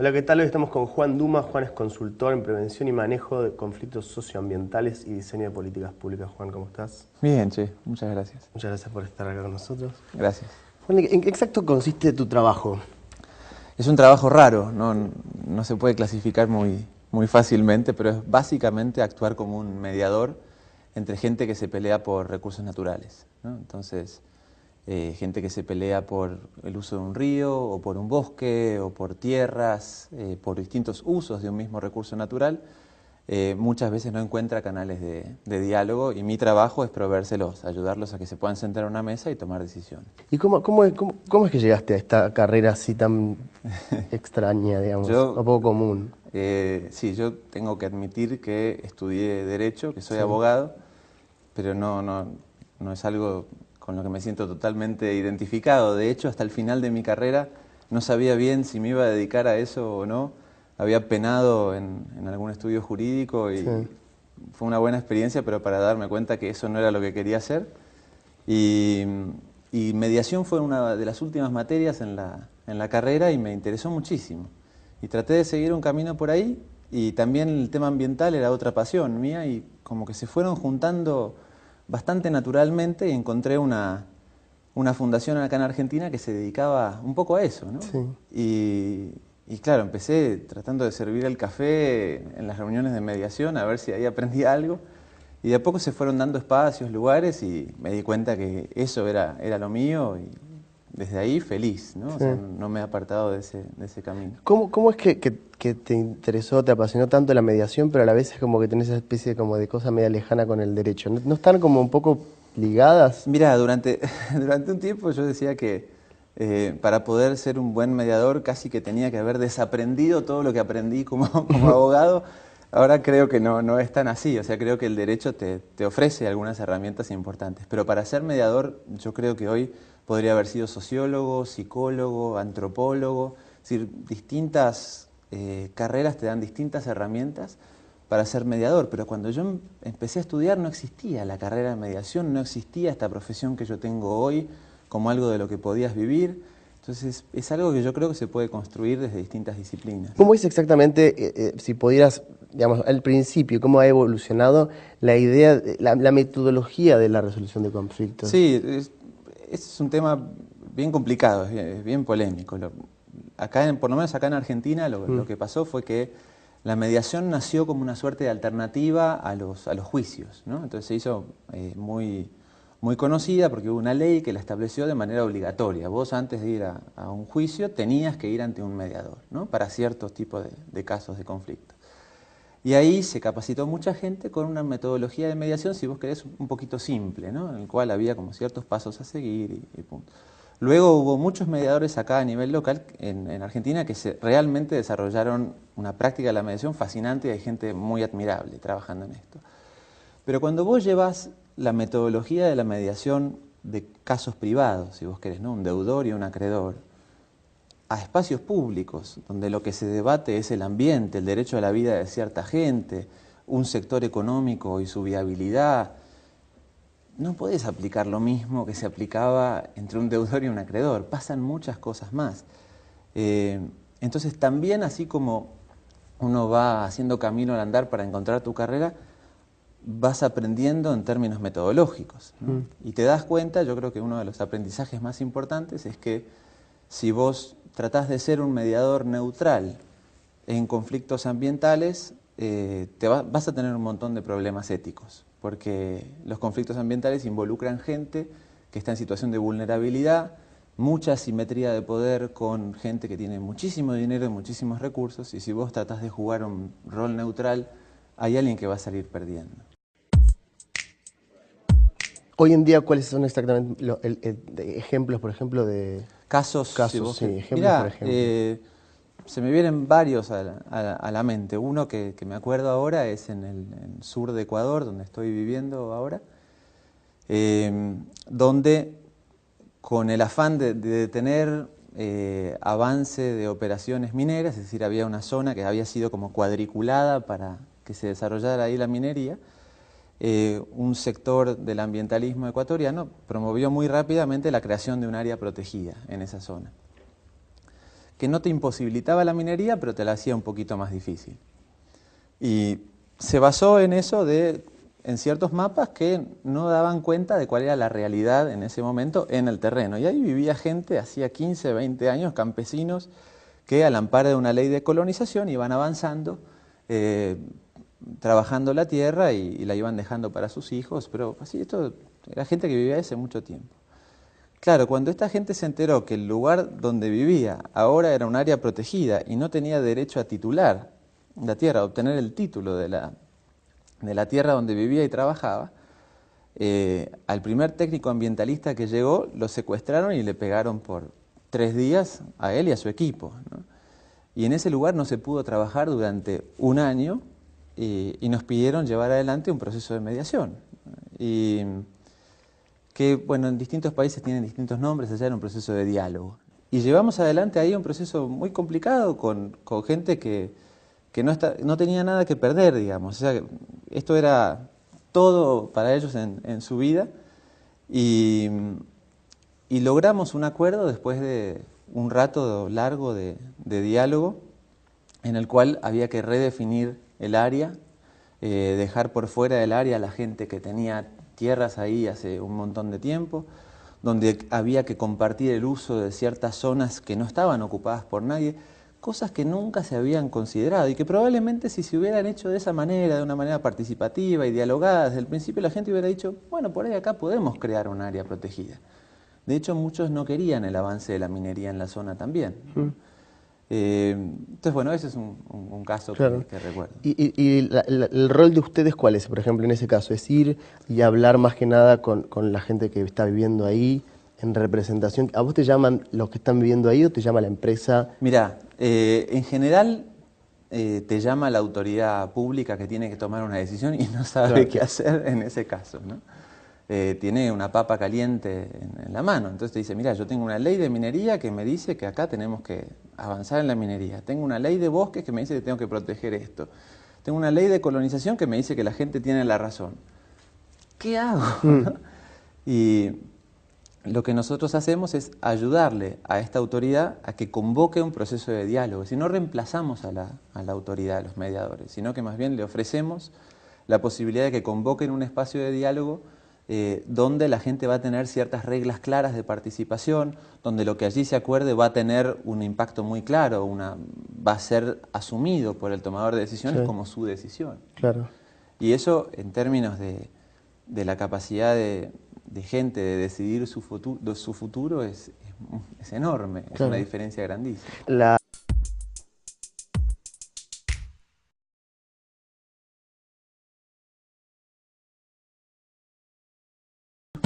Hola, ¿qué tal? Hoy estamos con Juan Dumas. Juan es consultor en prevención y manejo de conflictos socioambientales y diseño de políticas públicas. Juan, ¿cómo estás? Bien, che, muchas gracias. Muchas gracias por estar acá con nosotros. Gracias. Juan, ¿en qué exacto consiste tu trabajo? Es un trabajo raro, no se puede clasificar muy fácilmente, pero es básicamente actuar como un mediador entre gente que se pelea por recursos naturales, ¿no? Entonces, gente que se pelea por el uso de un río, o por un bosque, o por tierras, por distintos usos de un mismo recurso natural, muchas veces no encuentra canales de diálogo y mi trabajo es proveérselos, ayudarlos a que se puedan sentar a una mesa y tomar decisiones. ¿Y cómo es que llegaste a esta carrera así tan extraña, digamos, Yo o poco común? Sí, yo tengo que admitir que estudié Derecho, que soy Sí. abogado, pero no es algo con lo que me siento totalmente identificado. De hecho, hasta el final de mi carrera no sabía bien si me iba a dedicar a eso o no. Había penado en algún estudio jurídico Sí. y fue una buena experiencia, pero para darme cuenta que eso no era lo que quería hacer. Y, y mediación fue una de las últimas materias en la carrera y me interesó muchísimo. Y traté de seguir un camino por ahí y también el tema ambiental era otra pasión mía y como que se fueron juntando bastante naturalmente y encontré una fundación acá en Argentina que se dedicaba un poco a eso, ¿no? Sí. Y claro, empecé tratando de servir el café en las reuniones de mediación a ver si ahí aprendía algo. Y de a poco se fueron dando espacios, lugares y me di cuenta que eso era lo mío y desde ahí feliz, ¿no? O Sí. sea, no me he apartado de ese camino. ¿Cómo es que te interesó, te apasionó tanto la mediación, pero a la vez es como que tenés esa especie como de cosa media lejana con el derecho? ¿No están como un poco ligadas? Mira, durante un tiempo yo decía que para poder ser un buen mediador casi que tenía que haber desaprendido todo lo que aprendí como abogado. Ahora creo que no es tan así, o sea, creo que el derecho te ofrece algunas herramientas importantes, pero para ser mediador yo creo que hoy podría haber sido sociólogo, psicólogo, antropólogo, es decir, distintas carreras te dan distintas herramientas para ser mediador, pero cuando yo empecé a estudiar no existía la carrera de mediación, no existía esta profesión que yo tengo hoy como algo de lo que podías vivir, entonces es algo que yo creo que se puede construir desde distintas disciplinas. ¿Cómo es exactamente, si pudieras, digamos, al principio, cómo ha evolucionado la idea, la metodología de la resolución de conflictos? Sí, es un tema bien complicado, es bien polémico. Por lo menos acá en Argentina lo que pasó fue que la mediación nació como una suerte de alternativa a los juicios, ¿no? Entonces se hizo muy conocida porque hubo una ley que la estableció de manera obligatoria. Vos antes de ir a un juicio tenías que ir ante un mediador, ¿no? Para ciertos tipos de casos de conflicto. Y ahí se capacitó mucha gente con una metodología de mediación, si vos querés, un poquito simple, ¿no? En el cual había como ciertos pasos a seguir y punto. Luego hubo muchos mediadores acá a nivel local en Argentina que realmente desarrollaron una práctica de la mediación fascinante y hay gente muy admirable trabajando en esto. Pero cuando vos llevas la metodología de la mediación de casos privados, si vos querés, ¿no? Un deudor y un acreedor, a espacios públicos, donde lo que se debate es el ambiente, el derecho a la vida de cierta gente, un sector económico y su viabilidad, no podés aplicar lo mismo que se aplicaba entre un deudor y un acreedor. Pasan muchas cosas más. Entonces también así como uno va haciendo camino al andar para encontrar tu carrera, vas aprendiendo en términos metodológicos, ¿no? Y te das cuenta, yo creo que uno de los aprendizajes más importantes es que si vos tratás de ser un mediador neutral en conflictos ambientales, vas a tener un montón de problemas éticos, porque los conflictos ambientales involucran gente que está en situación de vulnerabilidad, mucha asimetría de poder con gente que tiene muchísimo dinero y muchísimos recursos, y si vos tratás de jugar un rol neutral, hay alguien que va a salir perdiendo. Hoy en día, ¿cuáles son exactamente de ejemplos, por ejemplo, de Casos, si casos? vos Sí, querés. ejemplos, por Mirá, ejemplo. se me vienen varios a la mente. Uno que me acuerdo ahora es en el sur de Ecuador, donde estoy viviendo ahora, donde con el afán de detener avance de operaciones mineras, es decir, había una zona que había sido como cuadriculada para que se desarrollara ahí la minería, un sector del ambientalismo ecuatoriano promovió muy rápidamente la creación de un área protegida en esa zona, que no te imposibilitaba la minería, pero te la hacía un poquito más difícil. Y se basó en eso en ciertos mapas que no daban cuenta de cuál era la realidad en ese momento en el terreno. Y ahí vivía gente, hacía 15, 20 años, campesinos, que al amparo de una ley de colonización iban avanzando, trabajando la tierra y la iban dejando para sus hijos, pero así esto era gente que vivía hace mucho tiempo. Claro, cuando esta gente se enteró que el lugar donde vivía ahora era un área protegida y no tenía derecho a titular la tierra, a obtener el título de la tierra donde vivía y trabajaba, al primer técnico ambientalista que llegó lo secuestraron y le pegaron por 3 días a él y a su equipo, ¿no? Y en ese lugar no se pudo trabajar durante un año y nos pidieron llevar adelante un proceso de mediación. Y que, bueno, en distintos países tienen distintos nombres, allá era un proceso de diálogo. Y llevamos adelante ahí un proceso muy complicado con gente que no tenía nada que perder, digamos. O sea, esto era todo para ellos en su vida y logramos un acuerdo después de un rato largo de diálogo en el cual había que redefinir el área, dejar por fuera del área a la gente que tenía tierras ahí hace un montón de tiempo, donde había que compartir el uso de ciertas zonas que no estaban ocupadas por nadie, cosas que nunca se habían considerado y que probablemente si se hubieran hecho de esa manera, de una manera participativa y dialogada desde el principio, la gente hubiera dicho, bueno, por ahí acá podemos crear un área protegida. De hecho, muchos no querían el avance de la minería en la zona también, ¿no? Entonces, bueno, ese es un caso Claro. que recuerdo. ¿Y el rol de ustedes cuál es, por ejemplo, en ese caso? ¿Es ir y hablar más que nada con la gente que está viviendo ahí, en representación? ¿A vos te llaman los que están viviendo ahí o te llama la empresa? Mirá, en general te llama la autoridad pública que tiene que tomar una decisión y no sabe Claro. qué hacer en ese caso, ¿no? Tiene una papa caliente en la mano, entonces te dice, mira, yo tengo una ley de minería que me dice que acá tenemos que avanzar en la minería, tengo una ley de bosques que me dice que tengo que proteger esto, tengo una ley de colonización que me dice que la gente tiene la razón. ¿Qué hago? Y lo que nosotros hacemos es ayudarle a esta autoridad a que convoque un proceso de diálogo. Si no reemplazamos a la autoridad, a los mediadores, sino que más bien le ofrecemos la posibilidad de que convoquen un espacio de diálogo donde la gente va a tener ciertas reglas claras de participación, donde lo que allí se acuerde va a tener un impacto muy claro, va a ser asumido por el tomador de decisiones como su decisión. Claro. Y eso, en términos de la capacidad de gente de decidir su futuro es enorme, es una diferencia grandísima.